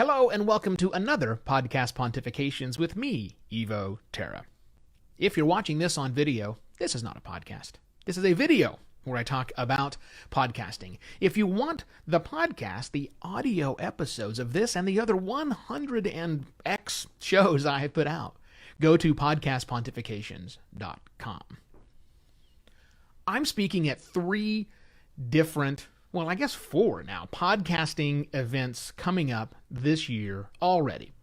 Hello and welcome to another Podcast Pontifications with me, Evo Terra. If you're watching this on video, this is not a podcast. This is a video where I talk about podcasting. If you want the podcast, the audio episodes of this and the other 100 and X shows I have put out, go to podcastpontifications.com. I'm speaking at three different, well, I guess four now, podcasting events coming up this year already.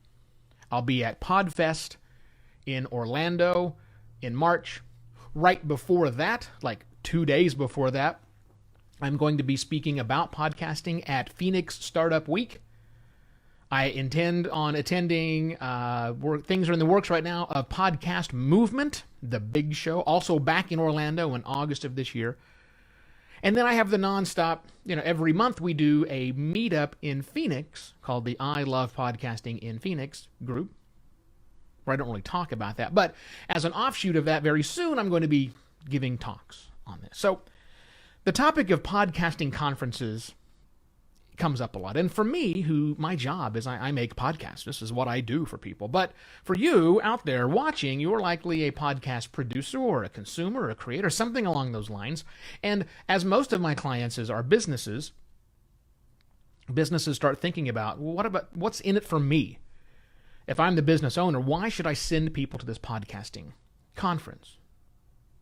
I'll be at Podfest in Orlando in March. Right before that, like 2 days before that, I'm going to be speaking about podcasting at Phoenix Startup Week. I intend on attending, things are in the works right now, of Podcast Movement, the big show, also back in Orlando in August of this year. And then I have the nonstop, every month we do a meetup in Phoenix called the I Love Podcasting in Phoenix group, where I don't really talk about that. But as an offshoot of that, very soon I'm going to be giving talks on this. So the topic of podcasting conferences comes up a lot. And for me, my job is I make podcasts. This is what I do for people. But for you out there watching, you're likely a podcast producer or a consumer or a creator, something along those lines. And as most of my clients are businesses start thinking about, well, what's in it for me? If I'm the business owner, why should I send people to this podcasting conference?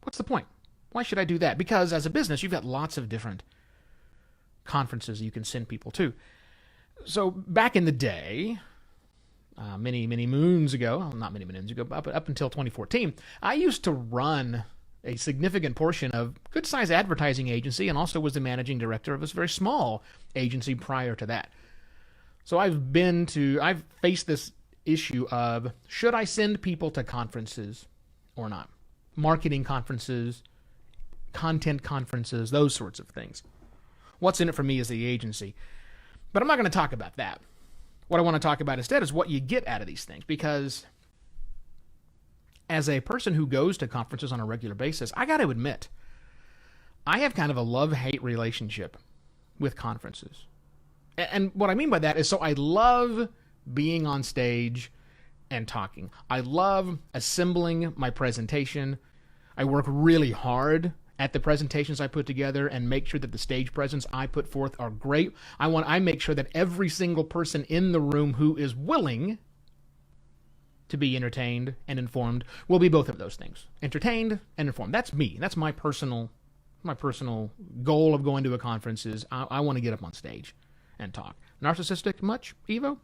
What's the point? Why should I do that? Because as a business, you've got lots of different conferences you can send people to. So back in the day, many moons ago, well, not many moons ago, but up until 2014, I used to run a significant portion of good-sized advertising agency and also was the managing director of a very small agency prior to that. So I've faced this issue of, should I send people to conferences or not? Marketing conferences, content conferences, those sorts of things. What's in it for me as the agency? But I'm not going to talk about that. What I want to talk about instead is what you get out of these things. Because as a person who goes to conferences on a regular basis, I got to admit, I have kind of a love-hate relationship with conferences. And what I mean by that is, so I love being on stage and talking. I love assembling my presentation. I work really hard at the presentations I put together and make sure that the stage presence I put forth are great. I make sure that every single person in the room who is willing to be entertained and informed will be both of those things. Entertained and informed. That's me. That's my personal goal of going to a conference is I want to get up on stage and talk. Narcissistic much, Evo?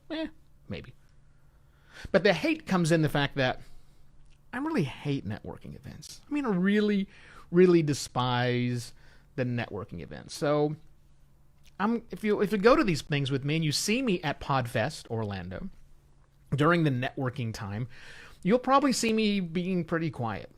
Maybe. But the hate comes in the fact that I really hate networking events. I really despise the networking events. So if you go to these things with me and you see me at Podfest Orlando during the networking time, you'll probably see me being pretty quiet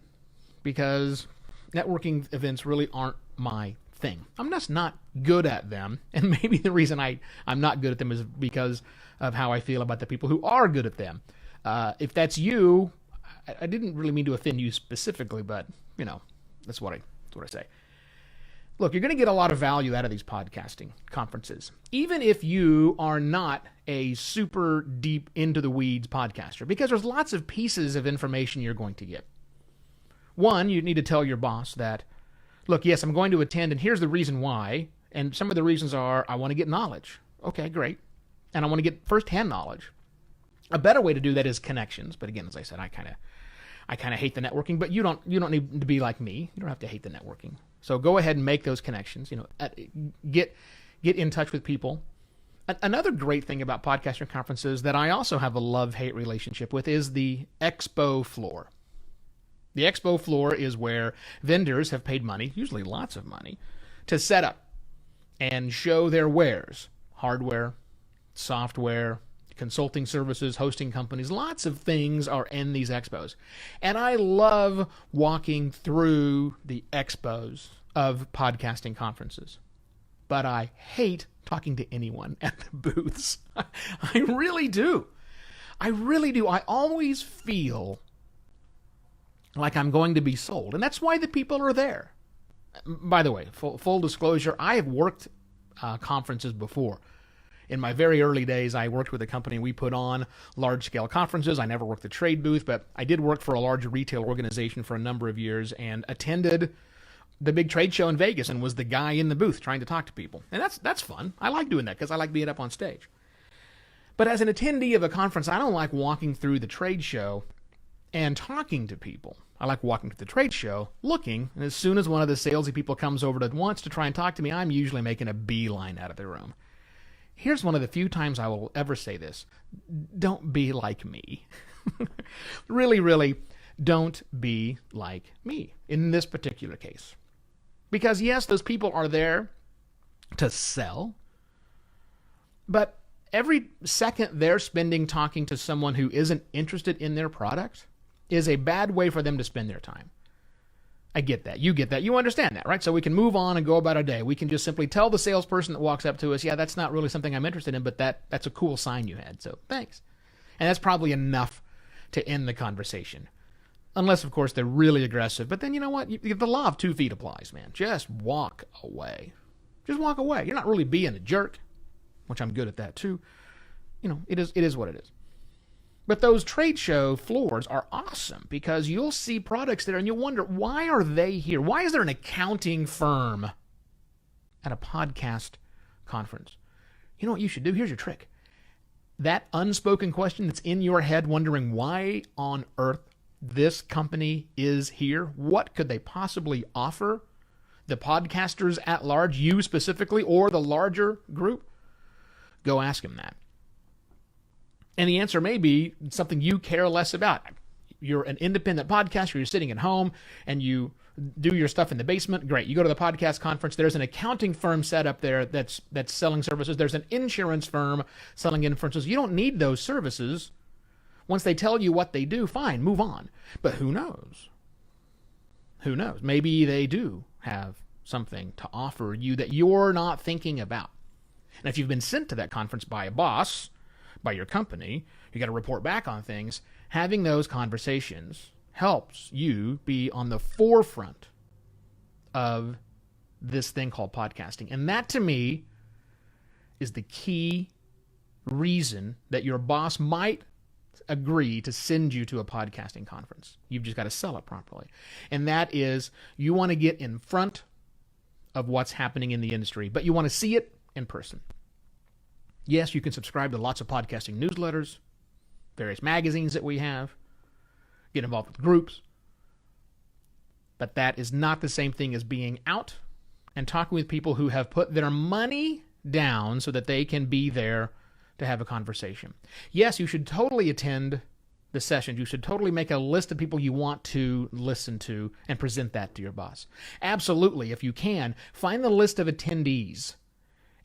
because networking events really aren't my thing. I'm just not good at them, and maybe the reason I'm not good at them is because of how I feel about the people who are good at them. If that's you, I didn't really mean to offend you specifically, but that's what I say. Look, you're going to get a lot of value out of these podcasting conferences, even if you are not a super deep into the weeds podcaster, because there's lots of pieces of information you're going to get. One, you need to tell your boss that, look, yes, I'm going to attend, and here's the reason why, and some of the reasons are I want to get knowledge. Okay, great. And I want to get firsthand knowledge. A better way to do that is connections, but again, as I said, I kind of hate the networking, but you don't need to be like me. You don't have to hate the networking. So go ahead and make those connections. Get in touch with people. Another great thing about podcasting conferences that I also have a love-hate relationship with is the expo floor. The expo floor is where vendors have paid money, usually lots of money, to set up and show their wares, hardware, software, consulting services, hosting companies, lots of things are in these expos. And I love walking through the expos of podcasting conferences. But I hate talking to anyone at the booths. I really do. I always feel like I'm going to be sold. And that's why the people are there. By the way, full disclosure, I have worked conferences before. In my very early days, I worked with a company. We put on large-scale conferences. I never worked the trade booth, but I did work for a large retail organization for a number of years and attended the big trade show in Vegas and was the guy in the booth trying to talk to people. And that's fun. I like doing that because I like being up on stage. But as an attendee of a conference, I don't like walking through the trade show and talking to people. I like walking to the trade show, looking, and as soon as one of the salesy people comes over to wants to try and talk to me, I'm usually making a beeline out of the room. Here's one of the few times I will ever say this. Don't be like me. Really, really, don't be like me in this particular case. Because yes, those people are there to sell, but every second they're spending talking to someone who isn't interested in their product is a bad way for them to spend their time. I get that. You get that. You understand that, right? So we can move on and go about our day. We can just simply tell the salesperson that walks up to us, yeah, that's not really something I'm interested in, but that's a cool sign you had, so thanks. And that's probably enough to end the conversation. Unless, of course, they're really aggressive. But then, you know what? The law of 2 feet applies, man. Just walk away. Just walk away. You're not really being a jerk, which I'm good at that, too. You know, it is what it is. But those trade show floors are awesome because you'll see products there and you'll wonder, why are they here? Why is there an accounting firm at a podcast conference? You know what you should do? Here's your trick. That unspoken question that's in your head wondering why on earth this company is here, what could they possibly offer the podcasters at large, you specifically, or the larger group? Go ask them that. And the answer may be something you care less about. You're an independent podcaster, you're sitting at home, and you do your stuff in the basement. Great. You go to the podcast conference, there's an accounting firm set up there that's selling services. There's an insurance firm selling insurances. You don't need those services. Once they tell you what they do, fine, move on. But who knows? Who knows? Maybe they do have something to offer you that you're not thinking about. And if you've been sent to that conference by a boss, by your company, you got to report back on things. Having those conversations helps you be on the forefront of this thing called podcasting. And that, to me, is the key reason that your boss might agree to send you to a podcasting conference. You've just got to sell it properly. And that is, you want to get in front of what's happening in the industry, but you want to see it in person. Yes, you can subscribe to lots of podcasting newsletters, various magazines that we have, get involved with groups, but that is not the same thing as being out and talking with people who have put their money down so that they can be there to have a conversation. Yes, you should totally attend the sessions. You should totally make a list of people you want to listen to and present that to your boss. Absolutely, if you can, find the list of attendees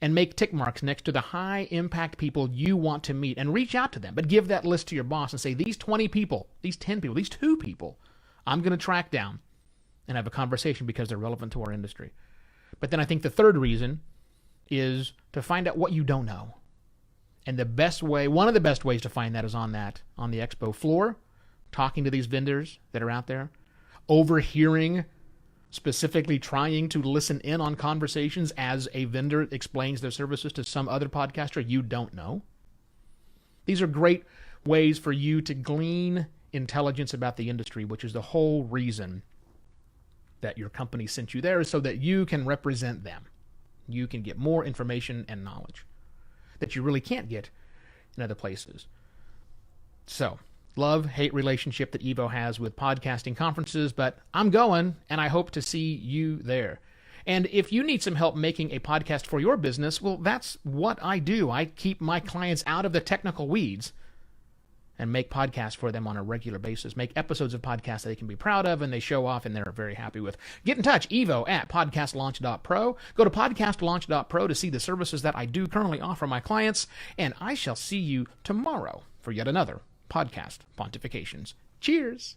and make tick marks next to the high-impact people you want to meet and reach out to them. But give that list to your boss and say, these 20 people, these 10 people, these 2 people, I'm going to track down and have a conversation because they're relevant to our industry. But then I think the third reason is to find out what you don't know. And the best way, one of the best ways to find that is on the expo floor, talking to these vendors that are out there, overhearing, specifically trying to listen in on conversations as a vendor explains their services to some other podcaster you don't know. These are great ways for you to glean intelligence about the industry, which is the whole reason that your company sent you there, is so that you can represent them. You can get more information and knowledge that you really can't get in other places. So, love-hate relationship that Evo has with podcasting conferences, but I'm going, and I hope to see you there. And if you need some help making a podcast for your business, well, that's what I do. I keep my clients out of the technical weeds and make podcasts for them on a regular basis, make episodes of podcasts that they can be proud of and they show off and they're very happy with. Get in touch, Evo at podcastlaunch.pro. Go to podcastlaunch.pro to see the services that I do currently offer my clients, and I shall see you tomorrow for yet another Podcast Pontifications. Cheers!